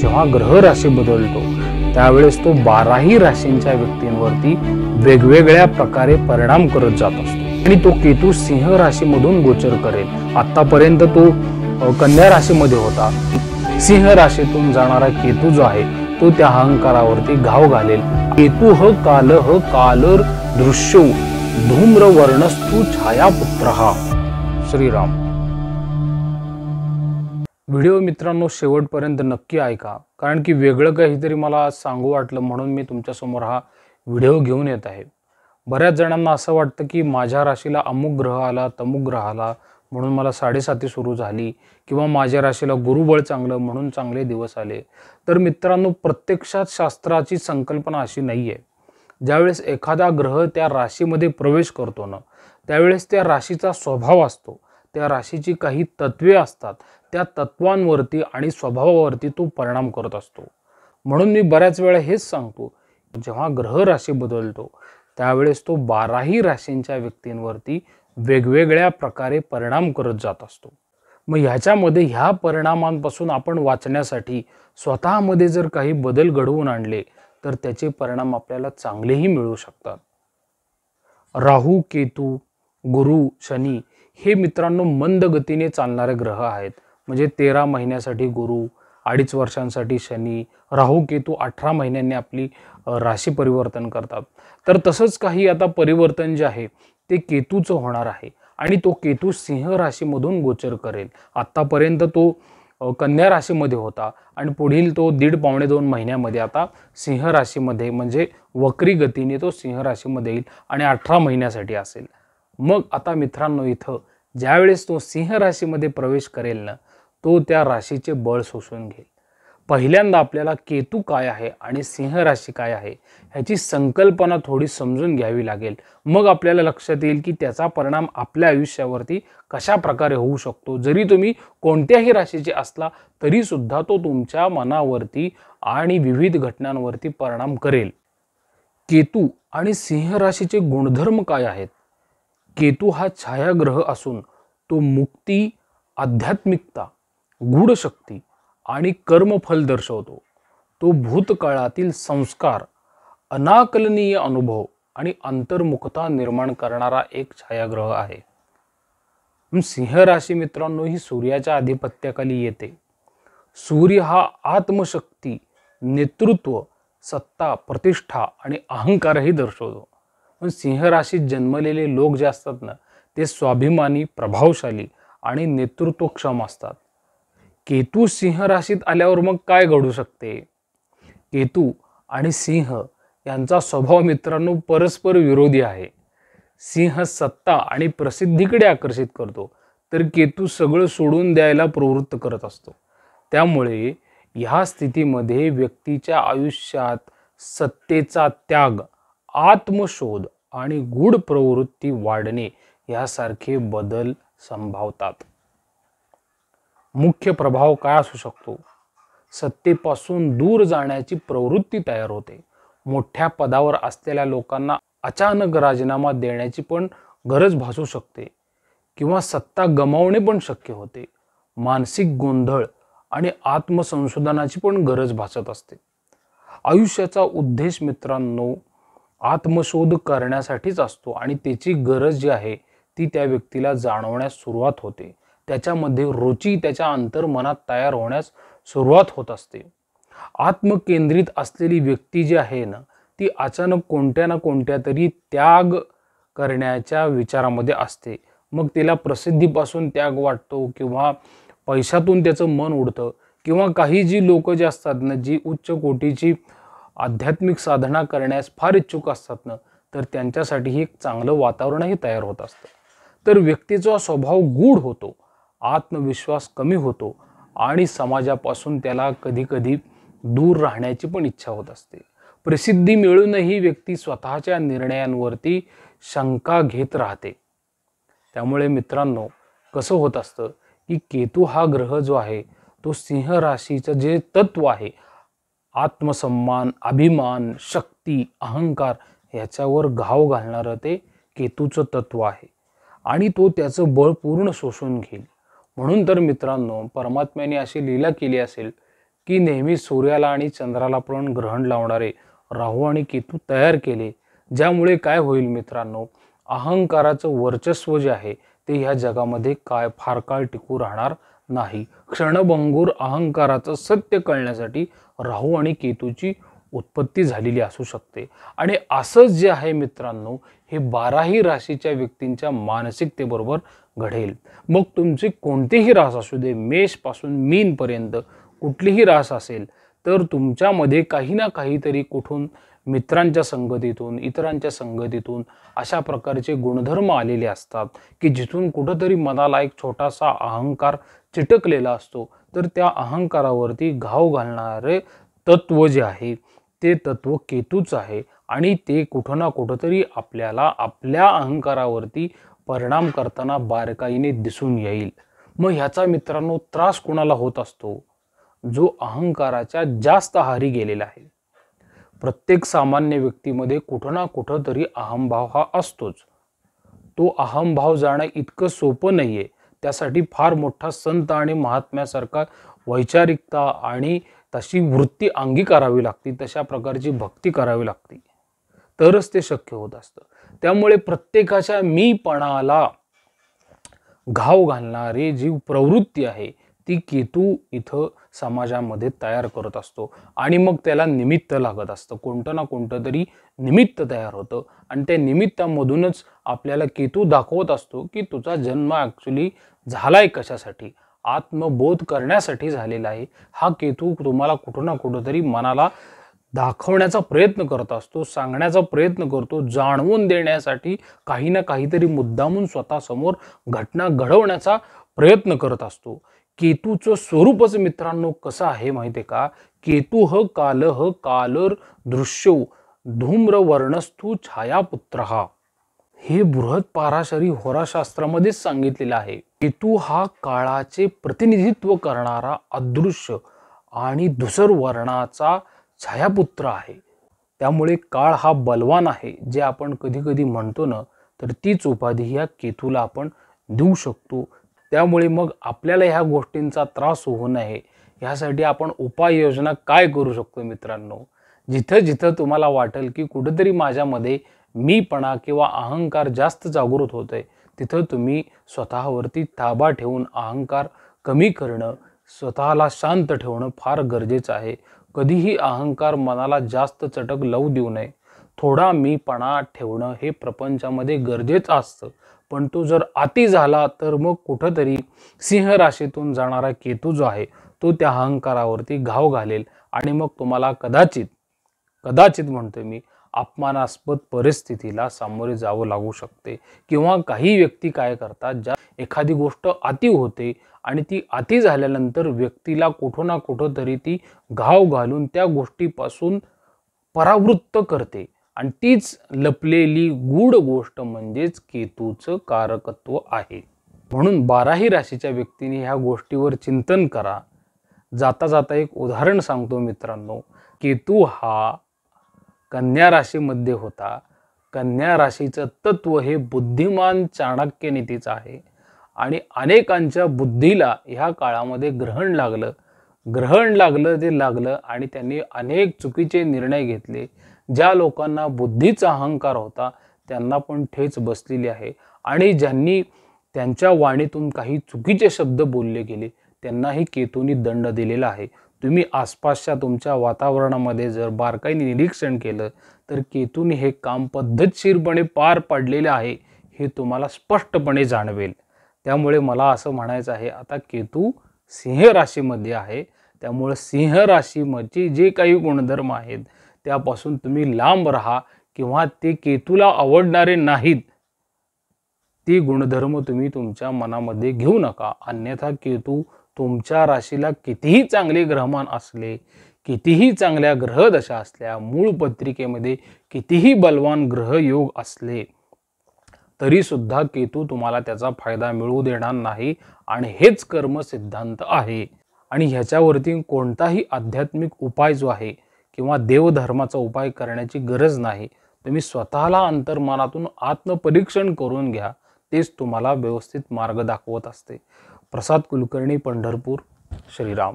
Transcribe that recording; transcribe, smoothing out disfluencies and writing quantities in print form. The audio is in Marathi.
जेव्हा ग्रह राशी बदलतो त्यावेळेस तो 12ही राशींच्या व्यक्तींवरती वेगवेगळ्या प्रकारे परिणाम करत जात असतो आणि तो केतू सिंह राशीमधून गोचर करेल। आतापर्यंत तो कन्या राशीमध्ये होता। सिंह राशीतून जाणारा केतू जो आहे तो त्या अहंकारावरती घाव घालेल। केतू ह कालर दृश्यो धूम्र वर्णस्तु छायापुत्रहा। श्रीराम। व्हिडिओ मित्रांनो शेवटपर्यंत नक्की ऐका, कारण की वेगळं काहीतरी मला सांगू वाटलं म्हणून मी तुमच्या समोर हा व्हिडिओ घेऊन येत आहे। बऱ्याच जणांना असं वाटतं की माझ्या राशीला अमुक ग्रह आला तमुक ग्रह आला म्हणून मला 7.5 सुरू झाली, किंवा माझ्या राशीला गुरुबळ चांगलं म्हणून चांगले दिवस आले। तर मित्रांनो, प्रत्यक्षात शास्त्राची संकल्पना अशी नाहीये। ज्यावेळेस एखादा ग्रह त्या राशीमध्ये प्रवेश करतो ना, त्यावेळेस त्या राशीचा स्वभाव असतो, त्या राशीची काही तत्वे असतात, त्या तत्वांवरती आणि स्वभावावरती तो परिणाम करत असतो। म्हणून मी बऱ्याच वेळा हेच सांगतो, जेव्हा ग्रह राशी बदलतो त्यावेळेस तो 12ही राशींच्या व्यक्तींवरती वेगवेगळ्या प्रकारे परिणाम करत जात असतो। मग ह्याच्यामध्ये ह्या परिणामांपासून आपण वाचण्यासाठी स्वतःमध्ये जर काही बदल घडवून आणले तर त्याचे परिणाम आपल्याला चांगलेही मिळू शकतात। राहू, केतू, गुरु, शनी हे मित्रांनो मंद गतीने चालणारे ग्रह आहेत। म्हणजे 13 महिन्यासाठी गुरु, 2.5 वर्षांसाठी शनी, राहू केतू 18 महिन्यांनी आपली राशी परिवर्तन करतात। तर तसंच काही आता परिवर्तन जे आहे ते केतूचं होणार आहे आणि तो केतू सिंह राशीमधून गोचर करेल। आतापर्यंत तो कन्या राशीमध्ये होता आणि पुढील तो 1.5-2 महिन्यामध्ये आता सिंह राशीमध्ये म्हणजे वक्री गतीने तो सिंह राशीमध्ये येईल आणि 18 महिन्यासाठी असेल। मग आता मित्रांनो, इथं ज्यावेळेस तो सिंह राशीमध्ये प्रवेश करेल ना, तो त्या राशीचे बळ शोषून घेईल। पहिल्यांदा आपल्याला केतू काय आहे आणि सिंह राशी काय आहे ह्याची संकल्पना थोडी समजून घ्यावी लागेल। मग आपल्याला लक्षात येईल की त्याचा परिणाम आपल्या आयुष्यावरती कशा प्रकारे होऊ शकतो। जरी तुम्ही कोणत्याही राशीचे असला तरी सुद्धा तो तुमच्या मनावरती आणि विविध घटनांवरती परिणाम करेल। केतू आणि सिंह राशीचे गुणधर्म काय आहेत? केतू हा छायाग्रह असून तो मुक्ती, आध्यात्मिकता, गूढ शक्ती आणि कर्मफल दर्शवतो। तो भूतकाळातील संस्कार, अनाकलनीय अनुभव आणि अंतर्मुखता निर्माण करणारा एक छायाग्रह आहे। सिंह राशी मित्रांनो ही सूर्याच्या आधिपत्याखाली येते। सूर्य हा आत्मशक्ती, नेतृत्व, सत्ता, प्रतिष्ठा आणि अहंकारही दर्शवतो। पण सिंह राशीत जन्मलेले लोक जे असतात ना, ते स्वाभिमानी, प्रभावशाली आणि नेतृत्वक्षम असतात। केतू सिंह राशीत आल्यावर मग काय घडू शकते? केतू आणि सिंह यांचा स्वभाव मित्रांनो परस्पर विरोधी आहे। सिंह सत्ता आणि प्रसिद्धीकडे आकर्षित करतो, तर केतू सगळं सोडून द्यायला प्रवृत्त करत असतो। त्यामुळे ह्या स्थितीमध्ये व्यक्तीच्या आयुष्यात सत्तेचा त्याग, आत्मशोध आणि गूढ प्रवृत्ती वाढणे यासारखे बदल संभवतात। मुख्य प्रभाव काय असू शकतो? सत्तेपासून दूर जाण्याची प्रवृत्ती तयार होते। मोठ्या पदावर असलेल्या लोकांना अचानक राजीनामा देण्याची पण गरज भासू शकते किंवा सत्ता गमावणे पण शक्य होते। मानसिक गोंधळ आणि आत्मसंशोधनाची पण गरज भासत असते। आयुष्याचा उद्देश मित्रांनो आत्मशोध करण्यासाठीच असतो आणि त्याची गरज जी आहे ती त्या व्यक्तीला जाणवण्यास सुरुवात होते। त्याच्यामध्ये रुची त्याच्या अंतर्मनात तयार होण्यास सुरुवात होत असते। आत्मकेंद्रित असलेली व्यक्ती जी आहे ना, ती अचानक कोणत्या ना कोणत्या तरी त्याग करण्याच्या विचारामध्ये असते। मग तिला प्रसिद्धीपासून त्याग वाटतो किंवा पैशातून त्याचं मन उडतं, किंवा काही जी लोक जे असतात ना, जी उच्च कोटीची आध्यात्मिक साधना करण्यास फार इच्छुक असतात ना, तर त्यांच्यासाठी एक चांगलं वातावरणही तयार होत असतं। तर व्यक्तीचा स्वभाव गूढ होतो, आत्मविश्वास कमी होतो आणि समाजापासून त्याला कधी-कधी दूर राहण्याची पण इच्छा होत असते। प्रसिद्धी मिळूनही व्यक्ती स्वतःच्या निर्णयांवरती शंका घेत राहते। त्यामुळे मित्रांनो कसं होत असतं की केतू हा ग्रह जो आहे तो सिंह राशीचं जे तत्व आहे, आत्मसन्मान, अभिमान, शक्ती, अहंकार याच्यावर घाव घालणारं ते केतूचं तत्व आहे आणि तो त्याचं बळ पूर्ण शोषून घेईल। म्हणून तर मित्रांनो परमात्म्याने अशी लीला केली असेल की नेहमी सूर्याला आणि चंद्राला पण ग्रहण लावणारे राहू आणि केतू तयार केले, ज्यामुळे काय होईल मित्रांनो, अहंकाराचं वर्चस्व जे आहे ते ह्या जगामध्ये फार काळ टिकू राहणार नाही. क्षणभंगूर अहंकाराचं सत्य कळण्यासाठी राहू आणि केतूची उत्पत्ती झालेली असू शकते. आणि असंच जे आहे मित्रांनो, हे 12ही राशीच्या व्यक्तींच्या मानसिकतेबरोबर घडेल. मग तुमची कोणतीही रास असू दे, मेष पासून मीन पर्यंत कुठलीही रास असेल, तर तुमच्यामध्ये काही ना काहीतरी कुठून मित्रांच्या संगतीतून, इतरांच्या संगतीतून अशा प्रकारचे गुणधर्म आलेले असतात की जिथून कुठंतरी मनाला एक छोटासा अहंकार चिटकलेला असतो. तर त्या अहंकारावरती घाव घालणारे तत्व जे आहे ते तत्व केतूच आहे आणि ते कुठं ना कुठंतरी आपल्याला आपल्या अहंकारावरती परिणाम करताना बारकाईने दिसून येईल. मग ह्याचा मित्रांनो त्रास कोणाला होत असतो? जो अहंकाराच्या जास्त आहारी गेलेला आहे. प्रत्येक सामान्य व्यक्तीमध्ये कुठं ना कुठं तरी अहंभाव हा असतोच. तो अहंभाव जाणं इतकं सोपं नाहीये. त्यासाठी फार मोठा संत आणि महात्म्यासारखा वैचारिकता आणि तशी वृत्ती अंगीकारावी लागते, तशा प्रकारची भक्ती करावी लागते, तरच ते शक्य होत असतं. त्यामुळे प्रत्येकाच्या मीपणाला घाव घालणारी जी प्रवृत्ती आहे ती केतू इथं समाजामध्ये तयार करत असतो आणि मग त्याला निमित्त लागत असतं. कोणतं ना कोणतं तरी निमित्त तयार होतं आणि त्या निमित्तामधूनच आपल्याला केतू दाखवत असतो की तुझा जन्म ॲक्च्युली झालाय कशासाठी, आत्मबोध करण्यासाठी झालेला आहे. हा केतू तुम्हाला कुठं ना कुठं तरी मनाला दाखवण्याचा प्रयत्न करत असतो, सांगण्याचा प्रयत्न करतो, जाणवून देण्यासाठी काही ना काहीतरी मुद्दामून स्वतःसमोर घटना घडवण्याचा प्रयत्न करत असतो. केतूचं स्वरूपच मित्रांनो कसं आहे माहिती आहे का? केतू ह कालर दृश्यो धूम्रवर्णस्थू छायापुत्रहा, हे बृहत पाराशरी होराशास्त्रामध्येच सांगितलेलं आहे. केतू हा काळाचे प्रतिनिधित्व करणारा अदृश्य आणि धूसर वर्णाचा छायापुत्र आहे. त्यामुळे काळ हा बलवान आहे जे आपण कधी कधी म्हणतो ना, तर तीच उपाधी या केतूला आपण देऊ शकतो. त्यामुळे मग आपल्याला ह्या गोष्टींचा त्रास होऊ नये ह्यासाठी आपण उपाययोजना काय करू शकतो मित्रांनो? जिथं जिथं तुम्हाला वाटेल की कुठेतरी माझ्यामध्ये मीपणा किंवा अहंकार जास्त जागृत होतोय, तिथं तुम्ही स्वतःवरती ताबा ठेवून अहंकार कमी करणं, स्वतःला शांत ठेवणं फार गरजेचं आहे. कधीही अहंकार मनाला जास्त चटक लावू देऊ नये. थोडा मीपणा ठेवणं हे प्रपंचामध्ये गरजेचं असतं, पण तो जर अति झाला तर मग कुठंतरी सिंह राशीतून जाणारा केतू जो आहे तो त्या अहंकारावरती घाव घालेल आणि मग तुम्हाला कदाचित म्हणतोय मी, अपमानास्पद परिस्थितीला सामोरे जावं लागू शकते. किंवा काही व्यक्ती काय करतात, ज्या एखादी गोष्ट अति होते आणि ती अति झाल्यानंतर व्यक्तीला कुठं ना कुठं तरी ती घाव घालून त्या गोष्टीपासून परावृत्त करते आणि तीच लपलेली गूढ गोष्ट म्हणजेच केतूचं कारकत्व आहे. म्हणून 12ही राशीच्या व्यक्तीने ह्या गोष्टीवर चिंतन करा. जाता जाता एक उदाहरण सांगतो मित्रांनो. केतू हा कन्या राशीमध्ये होता. कन्या राशीचं तत्व हे बुद्धिमान चाणक्य नीतीचं आहे आणि अनेकांच्या बुद्धीला ह्या काळामध्ये ग्रहण लागलं आणि त्यांनी अनेक चुकीचे निर्णय घेतले. ज्या लोकांना बुद्धीचा अहंकार होता त्यांना पण ठेच बसलेली आहे आणि ज्यांनी त्यांच्या वाणीतून काही चुकीचे शब्द बोलले गेले त्यांनाही केतूनी दंड दिलेला आहे. तुम्ही आसपासच्या तुमच्या वातावरणामध्ये जर बारकाईने निरीक्षण केलं तर केतूने हे काम पद्धतशीरपणे पार पाडलेले आहे हे तुम्हाला स्पष्टपणे जाणवेल. त्यामुळे मला असं म्हणायचं आहे, आता केतू सिंह राशीमध्ये आहे, त्यामुळे सिंह राशीमध्ये जे काही गुणधर्म आहेत त्यापासून तुम्ही लांब राहा किंवा ते केतूला आवडणारे नाहीत ते गुणधर्म तुम्ही तुमच्या मनामध्ये घेऊ नका. अन्यथा केतू तुमच्या राशीला कितीही चांगले ग्रहमान असले, कितीही चांगल्या ग्रहदशा असल्या, मूळ पत्रिकेमध्ये कितीही बलवान ग्रहयोग असले तरी सुद्धा केतू तुम्हाला त्याचा फायदा मिळवू देणार नाही आणि हेच कर्म सिद्धांत आहे. आणि ह्याच्यावरती कोणताही आध्यात्मिक उपाय जो आहे किंवा देवधर्माचा उपाय करण्याची गरज नाही. तुम्ही स्वतःला अंतर्मनातून आत्मपरीक्षण करून घ्या, तेच तुम्हाला व्यवस्थित मार्ग दाखवत असते. प्रसाद कुलकर्णी, पंढरपूर. श्रीराम.